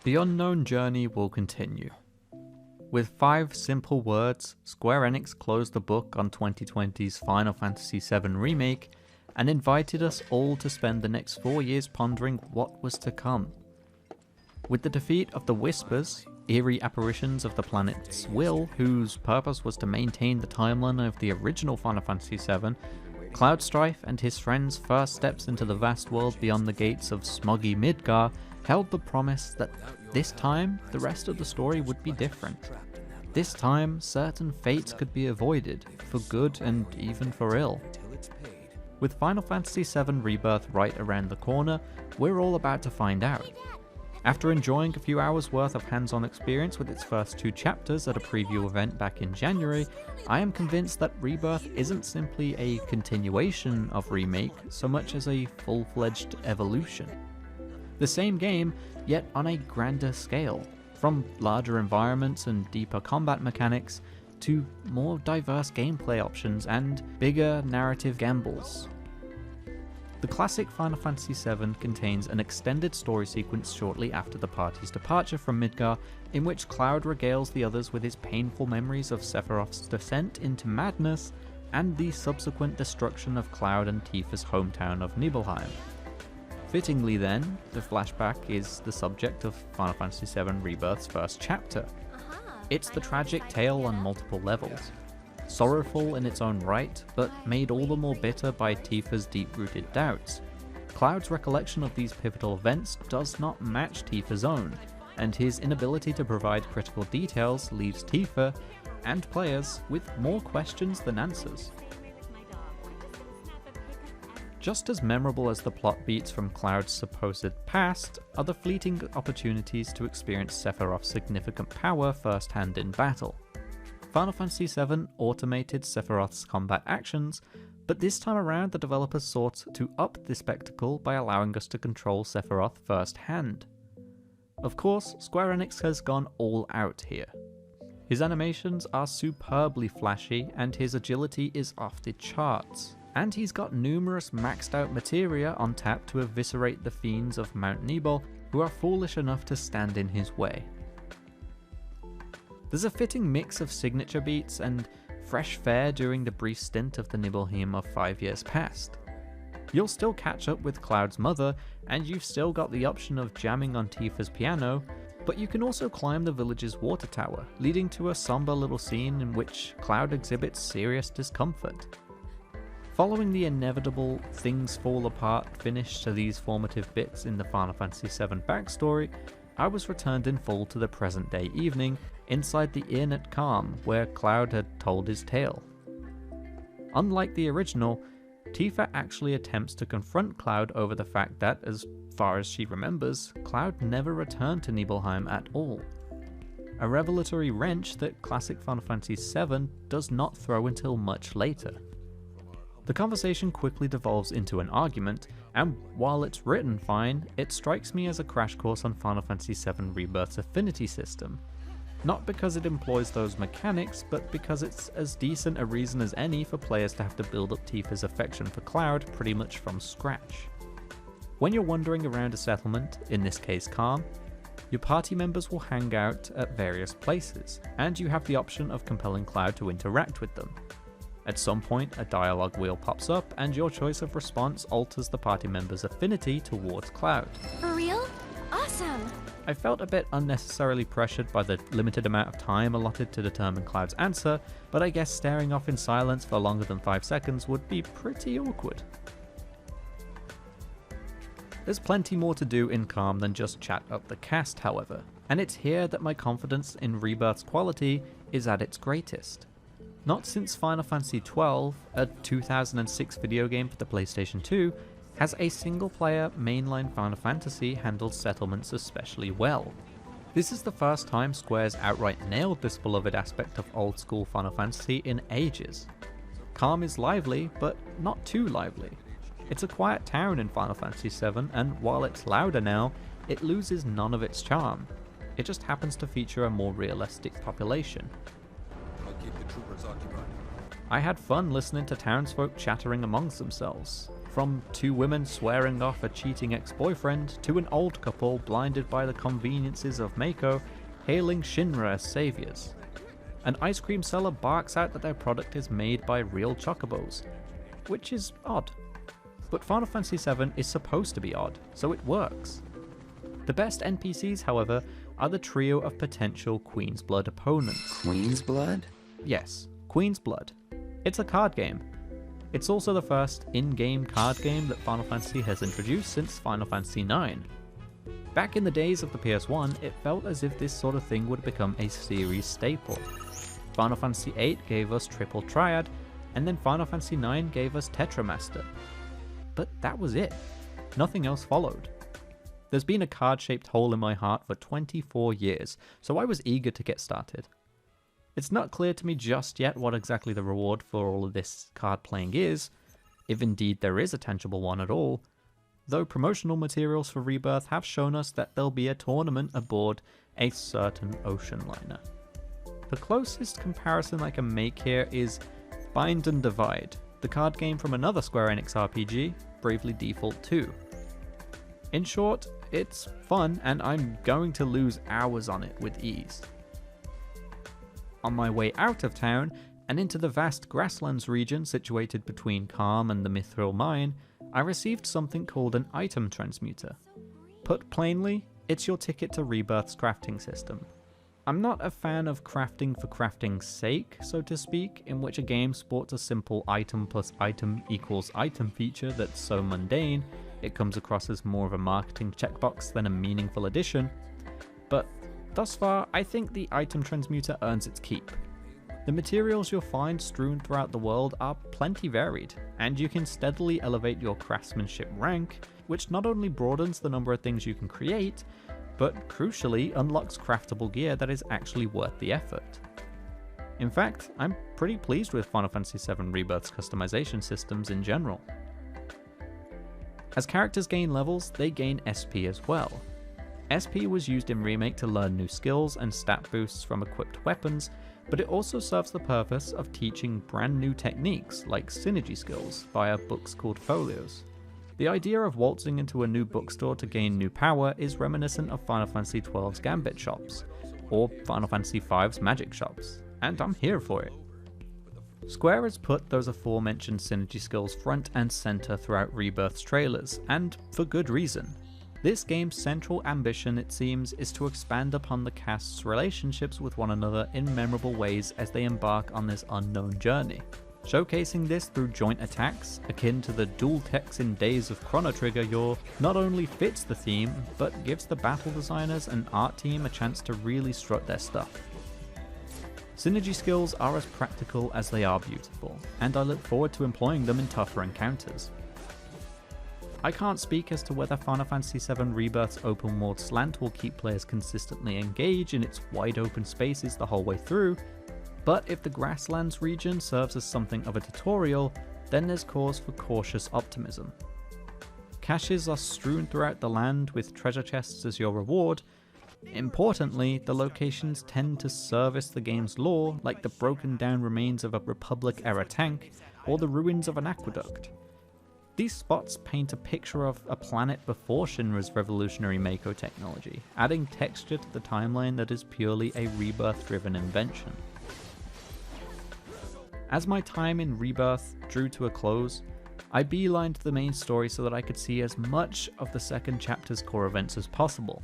The unknown journey will continue. With 5 simple words, Square Enix closed the book on 2020's Final Fantasy VII Remake and invited us all to spend the next 4 years pondering what was to come. With the defeat of the Whispers, eerie apparitions of the planet's will, whose purpose was to maintain the timeline of the original Final Fantasy VII, Cloudstrife and his friends' first steps into the vast world beyond the gates of smoggy Midgar held the promise that this time the rest of the story would be different. This time certain fates could be avoided, for good and even for ill. With Final Fantasy VII Rebirth right around the corner, we're all about to find out. After enjoying a few hours worth of hands-on experience with its first 2 chapters at a preview event back in January, I am convinced that Rebirth isn't simply a continuation of Remake so much as a full-fledged evolution. The same game, yet on a grander scale, from larger environments and deeper combat mechanics, to more diverse gameplay options and bigger narrative gambles. The classic Final Fantasy VII contains an extended story sequence shortly after the party's departure from Midgar, in which Cloud regales the others with his painful memories of Sephiroth's descent into madness and the subsequent destruction of Cloud and Tifa's hometown of Nibelheim. Fittingly then, the flashback is the subject of Final Fantasy VII Rebirth's first chapter. It's the tragic tale on multiple levels. Sorrowful in its own right, but made all the more bitter by Tifa's deep-rooted doubts. Cloud's recollection of these pivotal events does not match Tifa's own, and his inability to provide critical details leaves Tifa, and players, with more questions than answers. Just as memorable as the plot beats from Cloud's supposed past are the fleeting opportunities to experience Sephiroth's significant power firsthand in battle. Final Fantasy VII automated Sephiroth's combat actions, but this time around the developers sought to up the spectacle by allowing us to control Sephiroth firsthand. Of course, Square Enix has gone all out here. His animations are superbly flashy and his agility is off the charts. And he's got numerous maxed out materia on tap to eviscerate the fiends of Mount Nibel who are foolish enough to stand in his way. There's a fitting mix of signature beats and fresh fare during the brief stint of the Nibelheim of 5 years past. You'll still catch up with Cloud's mother, and you've still got the option of jamming on Tifa's piano, but you can also climb the village's water tower, leading to a somber little scene in which Cloud exhibits serious discomfort. Following the inevitable things fall apart finish to these formative bits in the Final Fantasy VII backstory, I was returned in full to the present day evening inside the inn at Calm where Cloud had told his tale. Unlike the original, Tifa actually attempts to confront Cloud over the fact that, as far as she remembers, Cloud never returned to Nibelheim at all. A revelatory wrench that classic Final Fantasy VII does not throw until much later. The conversation quickly devolves into an argument, and while it's written fine, it strikes me as a crash course on Final Fantasy VII Rebirth's affinity system. Not because it employs those mechanics, but because it's as decent a reason as any for players to have to build up Tifa's affection for Cloud pretty much from scratch. When you're wandering around a settlement, in this case Calm, your party members will hang out at various places, and you have the option of compelling Cloud to interact with them. At some point, a dialogue wheel pops up, and your choice of response alters the party member's affinity towards Cloud. For real? Awesome! I felt a bit unnecessarily pressured by the limited amount of time allotted to determine Cloud's answer, but I guess staring off in silence for longer than 5 seconds would be pretty awkward. There's plenty more to do in Calm than just chat up the cast, however, and it's here that my confidence in Rebirth's quality is at its greatest. Not since Final Fantasy XII, a 2006 video game for the PlayStation 2, has a single-player mainline Final Fantasy handled settlements especially well. This is the first time Square's outright nailed this beloved aspect of old-school Final Fantasy in ages. Calm is lively, but not too lively. It's a quiet town in Final Fantasy VII, and while it's louder now, it loses none of its charm. It just happens to feature a more realistic population. Keep the troopers occupied. I had fun listening to townsfolk chattering amongst themselves. from two women swearing off a cheating ex-boyfriend to an old couple blinded by the conveniences of Mako hailing Shinra as saviors. An ice cream seller barks out that their product is made by real chocobos, which is odd. But Final Fantasy VII is supposed to be odd, so it works. The best NPCs, however, are the trio of potential Queen's Blood opponents. Queen's Blood? Yes, Queen's Blood. It's a card game. It's also the first in-game card game that Final Fantasy has introduced since Final Fantasy IX. Back in the days of the PS1, it felt as if this sort of thing would become a series staple. Final Fantasy VIII gave us Triple Triad, and then Final Fantasy IX gave us Tetramaster. But that was it. Nothing else followed. There's been a card-shaped hole in my heart for 24 years, so I was eager to get started. It's not clear to me just yet what exactly the reward for all of this card playing is, if indeed there is a tangible one at all, though promotional materials for Rebirth have shown us that there'll be a tournament aboard a certain ocean liner. The closest comparison I can make here is Bind and Divide, the card game from another Square Enix RPG, Bravely Default 2. In short, it's fun and I'm going to lose hours on it with ease. On my way out of town and into the vast Grasslands region situated between Calm and the Mithril Mine, I received something called an item transmuter. Put plainly, it's your ticket to Rebirth's crafting system. I'm not a fan of crafting for crafting's sake, so to speak, in which a game sports a simple item plus item equals item feature that's so mundane, it comes across as more of a marketing checkbox than a meaningful addition. But thus far, I think the item transmuter earns its keep. The materials you'll find strewn throughout the world are plenty varied, and you can steadily elevate your craftsmanship rank, which not only broadens the number of things you can create, but crucially unlocks craftable gear that is actually worth the effort. In fact, I'm pretty pleased with Final Fantasy VII Rebirth's customization systems in general. As characters gain levels, they gain SP as well. SP was used in Remake to learn new skills and stat boosts from equipped weapons, but it also serves the purpose of teaching brand new techniques like synergy skills via books called folios. The idea of waltzing into a new bookstore to gain new power is reminiscent of Final Fantasy XII's Gambit shops, or Final Fantasy V's magic shops, and I'm here for it. Square has put those aforementioned synergy skills front and center throughout Rebirth's trailers, and for good reason. This game's central ambition, it seems, is to expand upon the cast's relationships with one another in memorable ways as they embark on this unknown journey. Showcasing this through joint attacks, akin to the dual techs in Days of Chrono Trigger Yore, not only fits the theme, but gives the battle designers and art team a chance to really strut their stuff. Synergy skills are as practical as they are beautiful, and I look forward to employing them in tougher encounters. I can't speak as to whether Final Fantasy VII Rebirth's open world slant will keep players consistently engaged in its wide open spaces the whole way through, but if the Grasslands region serves as something of a tutorial, then there's cause for cautious optimism. Caches are strewn throughout the land with treasure chests as your reward. Importantly, the locations tend to service the game's lore, like the broken down remains of a Republic-era tank, or the ruins of an aqueduct. These spots paint a picture of a planet before Shinra's revolutionary Mako technology, adding texture to the timeline that is purely a Rebirth-driven invention. As my time in Rebirth drew to a close, I beelined the main story so that I could see as much of the second chapter's core events as possible.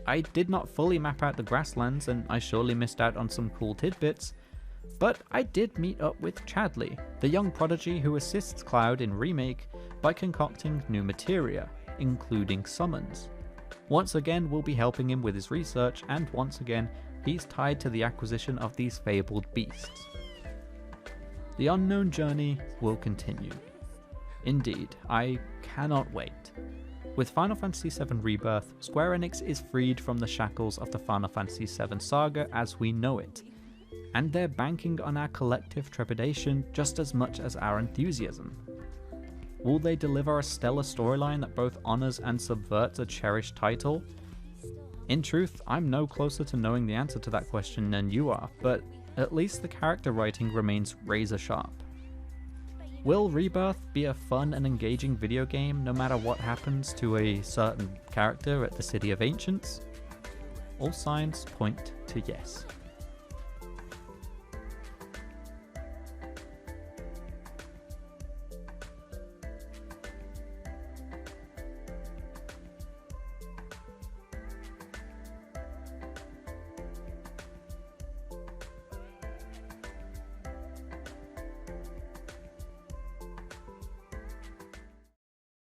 I did not fully map out the Grasslands, and I surely missed out on some cool tidbits, but I did meet up with Chadley, the young prodigy who assists Cloud in Remake by concocting new materia, including summons. Once again, we'll be helping him with his research, and once again, he's tied to the acquisition of these fabled beasts. The unknown journey will continue. Indeed, I cannot wait. With Final Fantasy VII Rebirth, Square Enix is freed from the shackles of the Final Fantasy VII saga as we know it, and they're banking on our collective trepidation just as much as our enthusiasm. Will they deliver a stellar storyline that both honors and subverts a cherished title? In truth, I'm no closer to knowing the answer to that question than you are, but at least the character writing remains razor sharp. Will Rebirth be a fun and engaging video game no matter what happens to a certain character at the City of Ancients? All signs point to yes.